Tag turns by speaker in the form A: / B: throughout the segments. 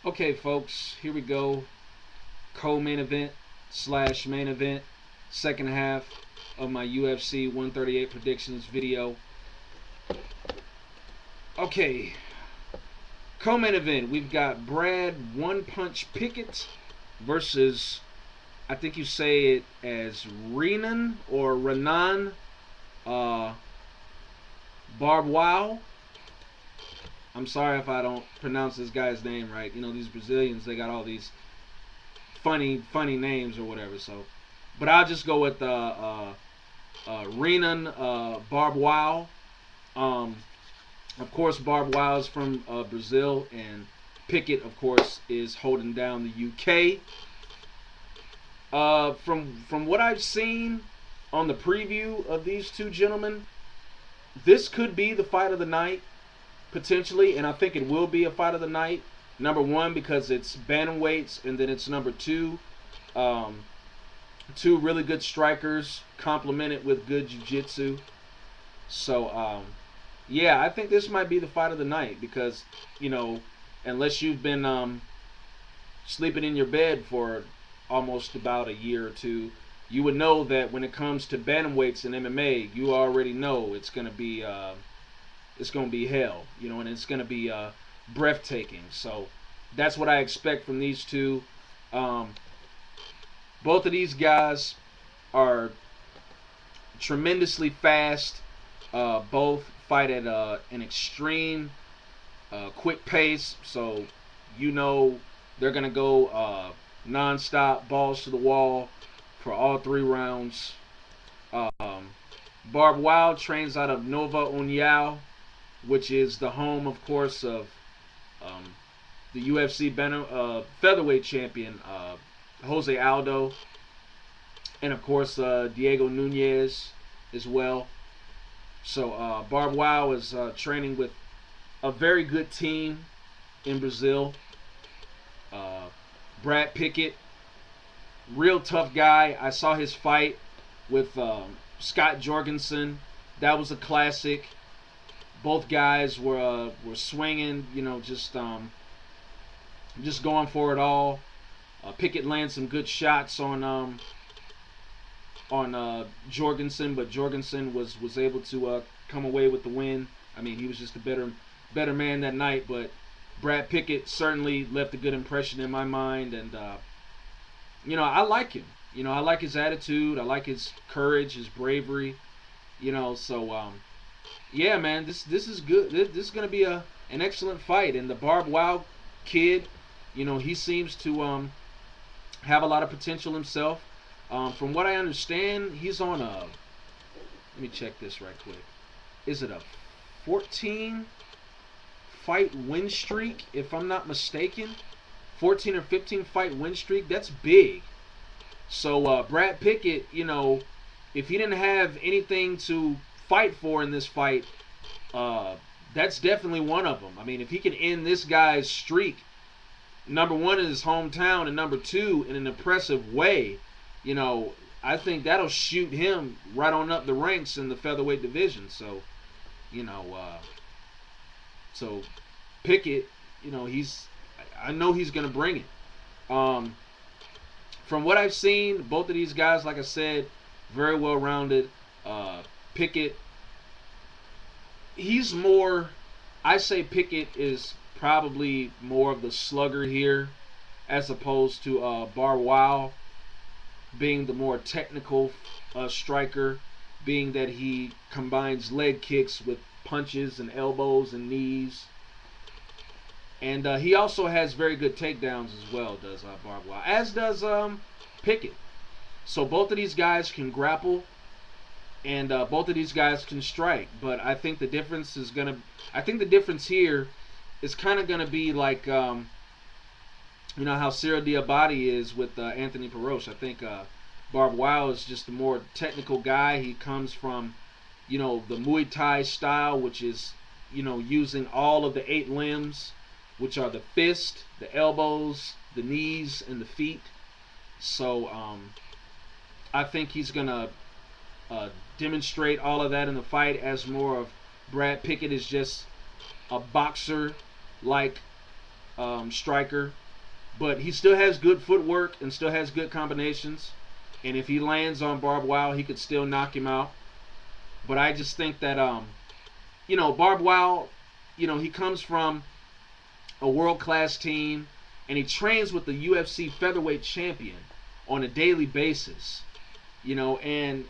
A: Okay, folks, here we go. Co-main event slash main event, second half of my UFC 138 predictions video. Okay, co-main event. We've got Brad One Punch Pickett versus, I think you say it as Renan uh, Barbwell. I'm sorry if I don't pronounce this guy's name right. You know, these Brazilians, they got all these funny names or whatever. So, but I'll just go with Renan Barbwell. Um, of course, Barbwell is from Brazil, and Pickett, of course, is holding down the UK. From what I've seen on the preview of these two gentlemen, this could be the fight of the night potentially, and I think it will be a fight of the night. Number one, because it's bantamweights, and then it's number two, um, two really good strikers complemented with good jiu-jitsu. So, yeah, I think this might be the fight of the night because, you know, unless you've been sleeping in your bed for almost about a year or two, you would know that when it comes to bantamweights and MMA, you already know it's gonna be hell, you know, and it's gonna be breathtaking. So that's what I expect from these two. Um, both of these guys are tremendously fast. Both fight at an extreme quick pace, so you know they're gonna go non-stop, balls to the wall for all three rounds. Um, Barb Wild trains out of Nova União, which is the home, of course, of um, the UFC featherweight champion Jose Aldo, and of course Diego Nunez as well. So Barb Wow is training with a very good team in Brazil. Uh, Brad Pickett, real tough guy. I saw his fight with Scott Jorgensen. That was a classic. Both guys were swinging, you know, just going for it all. Pickett landed some good shots on Jorgensen, but Jorgensen was able to come away with the win. I mean, he was just a better man that night, but Brad Pickett certainly left a good impression in my mind, and you know, I like him. You know, I like his attitude. I like his courage, his bravery. You know, so yeah, man, this is good. This is gonna be an excellent fight, and the Barb Wow kid, you know, he seems to have a lot of potential himself. From what I understand, he's on a. Let me check this right quick. Is it a 14 fight win streak? If I'm not mistaken, 14 or 15 fight win streak. That's big. So Brad Pickett, you know, if he didn't have anything to fight for in this fight, uh, that's definitely one of them. I mean, if he can end this guy's streak, number one in his hometown, and number two in an impressive way, you know, I think that'll shoot him right on up the ranks in the featherweight division. So, you know, so Pickett, you know, I know he's gonna bring it. From what I've seen, both of these guys, like I said, very well rounded. Pickett, he's more. I say Pickett is probably more of the slugger here, as opposed to Barwal being the more technical striker, being that he combines leg kicks with punches and elbows and knees. And he also has very good takedowns as well, does Barwal, as does Pickett. So both of these guys can grapple, and both of these guys can strike. But I think the difference is gonna. I think the difference here is kind of gonna be like, you know how Cyril Diabate is with Anthony Perosh. I think Barb Wow is just a more technical guy. He comes from, you know, the Muay Thai style, which is, you know, using all of the 8 limbs, which are the fist, the elbows, the knees, and the feet. So I think he's gonna demonstrate all of that in the fight, as more of Brad Pickett is just a boxer like striker, but he still has good footwork and still has good combinations. And if he lands on barbed wire, he could still knock him out. But I just think that barbed wire, he comes from a world-class team, and he trains with the UFC featherweight champion on a daily basis. And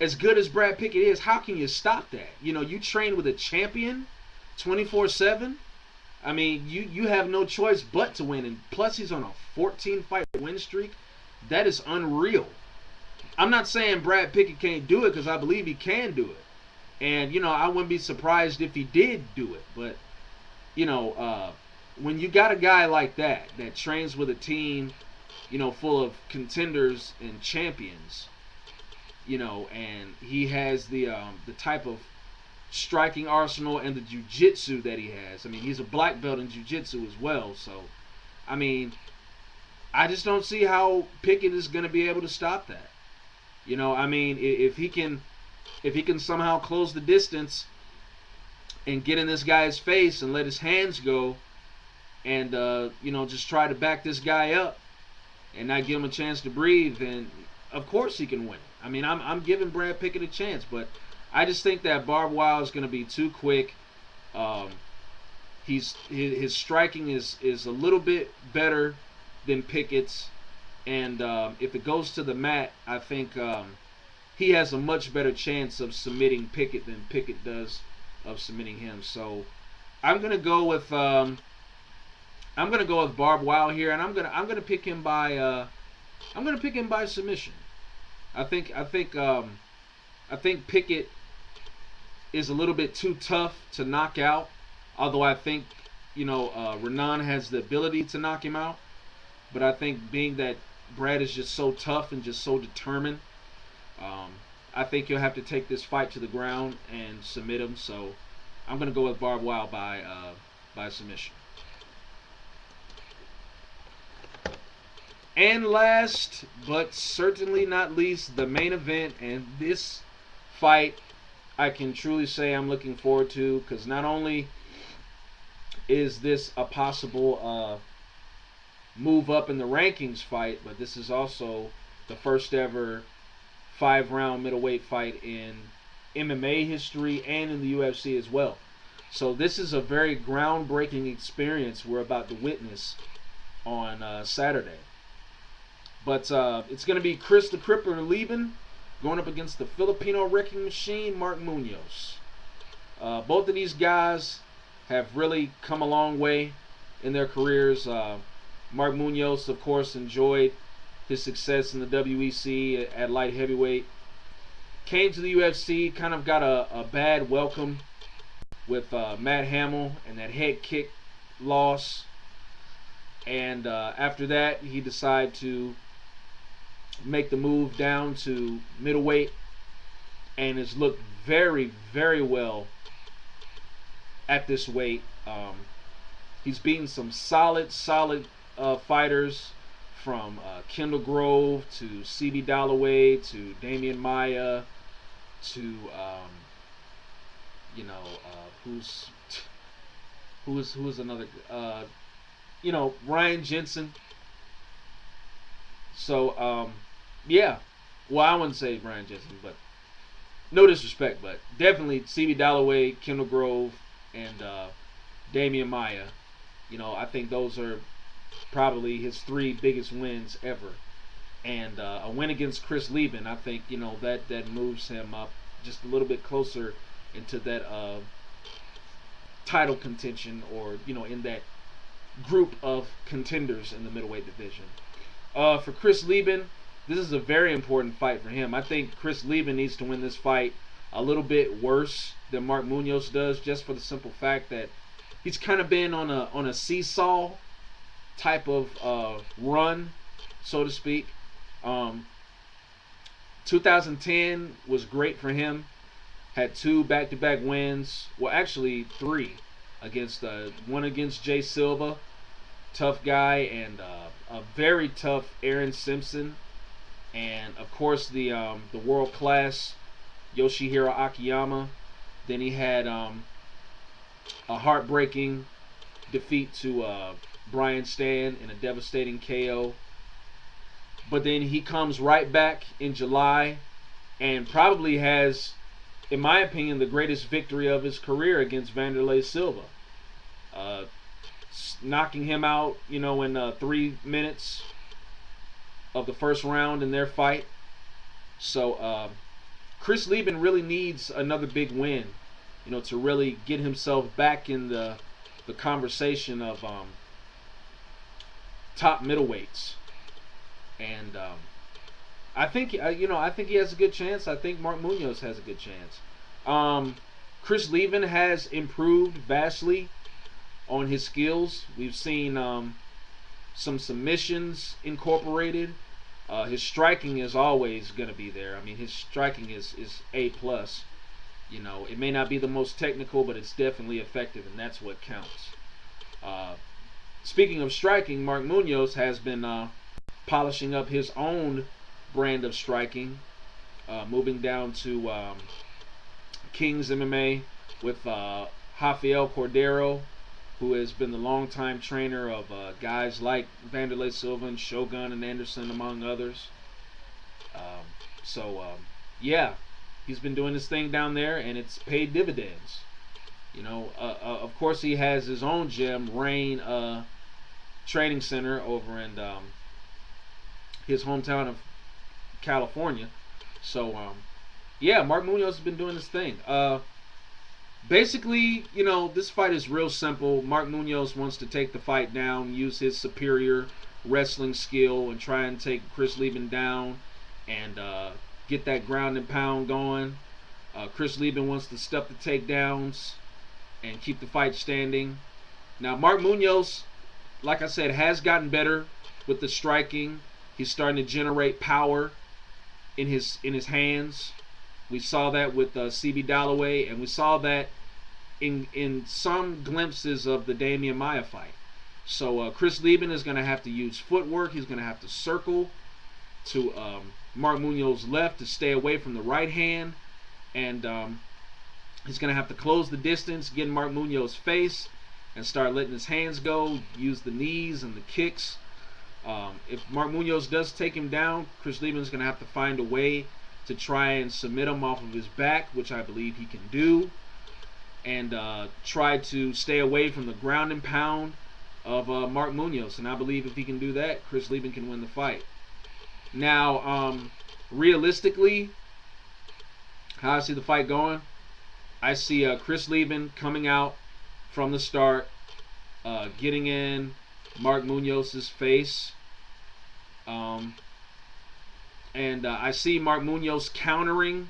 A: as good as Brad Pickett is, how can you stop that? You train with a champion 24/7. I mean, you have no choice but to win. And plus, he's on a 14-fight win streak. That is unreal. I'm not saying Brad Pickett can't do it, because I believe he can do it. And, I wouldn't be surprised if he did do it. But, when you got a guy like that trains with a team, full of contenders and champions, and he has the type of striking arsenal and the jiu-jitsu that he has. I mean, he's a black belt in jiu-jitsu as well. So, I mean, I just don't see how Pickett is going to be able to stop that. I mean, if he can somehow close the distance and get in this guy's face and let his hands go, and just try to back this guy up and not give him a chance to breathe, then of course he can win. I mean, I'm giving Brad Pickett a chance, but I just think that barbed wire is going to be too quick. His striking is a little bit better than Pickett's, and if it goes to the mat, I think he has a much better chance of submitting Pickett than Pickett does of submitting him. So I'm gonna go with barbed wire here, and I'm gonna pick him by submission. I think Pickett is a little bit too tough to knock out, although I think Renan has the ability to knock him out. But I think being that Brad is just so tough and just so determined, I think he'll have to take this fight to the ground and submit him. So I'm gonna go with barbed wire by submission. And last, but certainly not least, the main event. And this fight, I can truly say I'm looking forward to, because not only is this a possible move up in the rankings fight, but this is also the first ever 5-round middleweight fight in MMA history and in the UFC as well. So this is a very groundbreaking experience we're about to witness on Saturday. But it's going to be Chris the Crippler Lieben going up against the Filipino wrecking machine, Mark Munoz. Both of these guys have really come a long way in their careers. Mark Munoz, of course, enjoyed his success in the WEC at light heavyweight. Came to the UFC, kind of got a bad welcome with Matt Hamill and that head kick loss. And after that, he decided to make the move down to middleweight and has looked very, very well at this weight. He's beaten some solid fighters, from Kendall Grove to C.B. Dalloway to Damian Maia to who is another Ryan Jensen. So yeah, well, I wouldn't say Ryan Jensen, but no disrespect, but definitely C.B. Dalloway, Kendall Grove, and Damian Maia. I think those are probably his 3 biggest wins ever. And a win against Chris Lieben, I think that moves him up just a little bit closer into that title contention, or in that group of contenders in the middleweight division. For Chris Lieben, this is a very important fight for him. I think Chris Lieben needs to win this fight a little bit worse than Mark Munoz does, just for the simple fact that he's kind of been on a seesaw type of run, so to speak. 2010 was great for him. Had 2 back-to-back wins. Well, actually 3. One against Jay Silva, tough guy, and a very tough Aaron Simpson, and of course the world-class Yoshihiro Akiyama. Then he had a heartbreaking defeat to Brian Stan in a devastating KO. But then he comes right back in July and probably has, in my opinion, the greatest victory of his career against Wanderlei Silva. Knocking him out, in 3 minutes of the first round in their fight. So Chris Lieben really needs another big win, to really get himself back in the conversation of top middleweights. And I think he has a good chance. I think Mark Munoz has a good chance. Chris Lieben has improved vastly on his skills. We've seen some submissions incorporated. His striking is always going to be there. I mean, his striking is A+. It may not be the most technical, but it's definitely effective, and that's what counts. Speaking of striking, Mark Munoz has been polishing up his own brand of striking, moving down to King's MMA with Rafael Cordero, who has been the longtime trainer of guys like Wanderlei Silva and Shogun and Anderson, among others. Yeah, he's been doing this thing down there, and it's paid dividends. Of course, he has his own gym, Rain Training Center, over in his hometown of California. So, yeah, Mark Munoz has been doing this thing. Basically, this fight is real simple. Mark Munoz wants to take the fight down, use his superior wrestling skill, and try and take Chris Lieben down and get that ground and pound going. Chris Lieben wants to stop the takedowns and keep the fight standing. Now, Mark Munoz, like I said, has gotten better with the striking. He's starting to generate power in his hands. We saw that with CB Dalloway, and we saw that in some glimpses of the Damian Maia fight. So Chris Lieben is going to have to use footwork. He's going to have to circle to Mark Munoz's left to stay away from the right hand, and he's going to have to close the distance, get in Mark Munoz's face, and start letting his hands go, use the knees and the kicks. If Mark Munoz does take him down, Chris Lieben is going to have to find a way to try and submit him off of his back, which I believe he can do, and try to stay away from the ground and pound of Mark Munoz. And I believe if he can do that, Chris Lieben can win the fight. Now, realistically, how I see the fight going, I see Chris Lieben coming out from the start, getting in Mark Munoz's face, and I see Mark Munoz countering,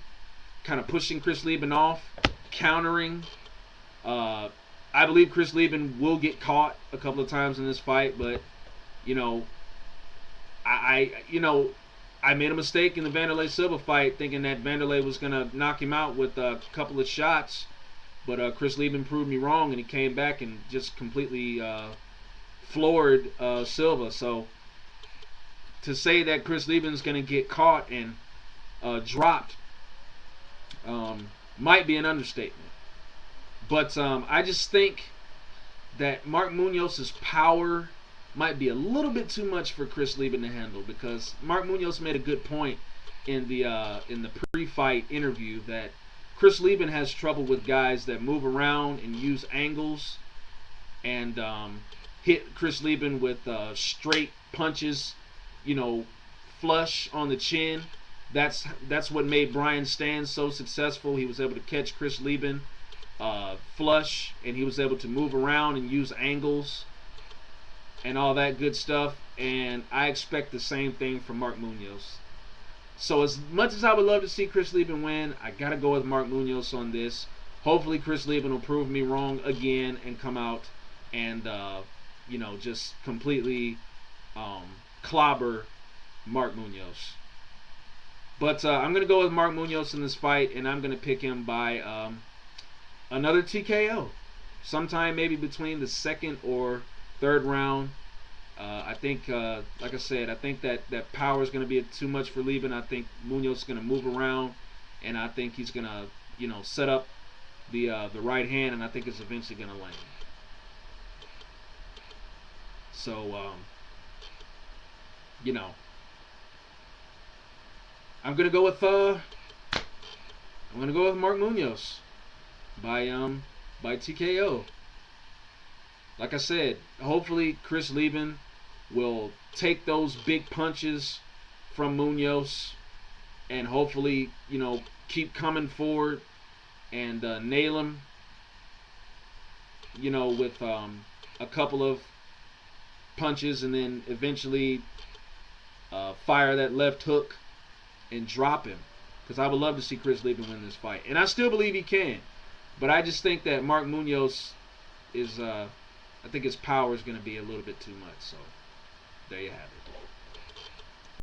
A: kind of pushing Chris Lieben off, countering. I believe Chris Lieben will get caught a couple of times in this fight, but I made a mistake in the Wanderlei Silva fight, thinking that Wanderlei was gonna knock him out with a couple of shots, but Chris Lieben proved me wrong, and he came back and just completely floored Silva. So to say that Chris Lieben's going to get caught and dropped might be an understatement. But I just think that Mark Munoz's power might be a little bit too much for Chris Lieben to handle, because Mark Munoz made a good point in the pre-fight interview that Chris Lieben has trouble with guys that move around and use angles and hit Chris Lieben with straight punches, flush on the chin. That's what made Brian Stan so successful. He was able to catch Chris Lieben flush, and he was able to move around and use angles and all that good stuff. And I expect the same thing from Mark Munoz. So as much as I would love to see Chris Lieben win, I gotta go with Mark Munoz on this. Hopefully Chris Lieben will prove me wrong again and come out and just completely clobber Mark Munoz. But I'm going to go with Mark Munoz in this fight, and I'm going to pick him by another TKO. Sometime maybe between the second or third round. I think, like I said, I think that power is going to be too much for Lieben. I think Munoz is going to move around, and I think he's going to, set up the right hand, and I think it's eventually going to land. So, you know, I'm gonna go with Mark Munoz by TKO. Like I said, hopefully Chris Lieben will take those big punches from Munoz and hopefully, you know, keep coming forward and nail him, you know, with a couple of punches, and then eventually fire that left hook and drop him. Because I would love to see Chris Lieben win this fight. And I still believe he can. But I just think that Mark Munoz is, I think his power is going to be a little bit too much. So, there you have it.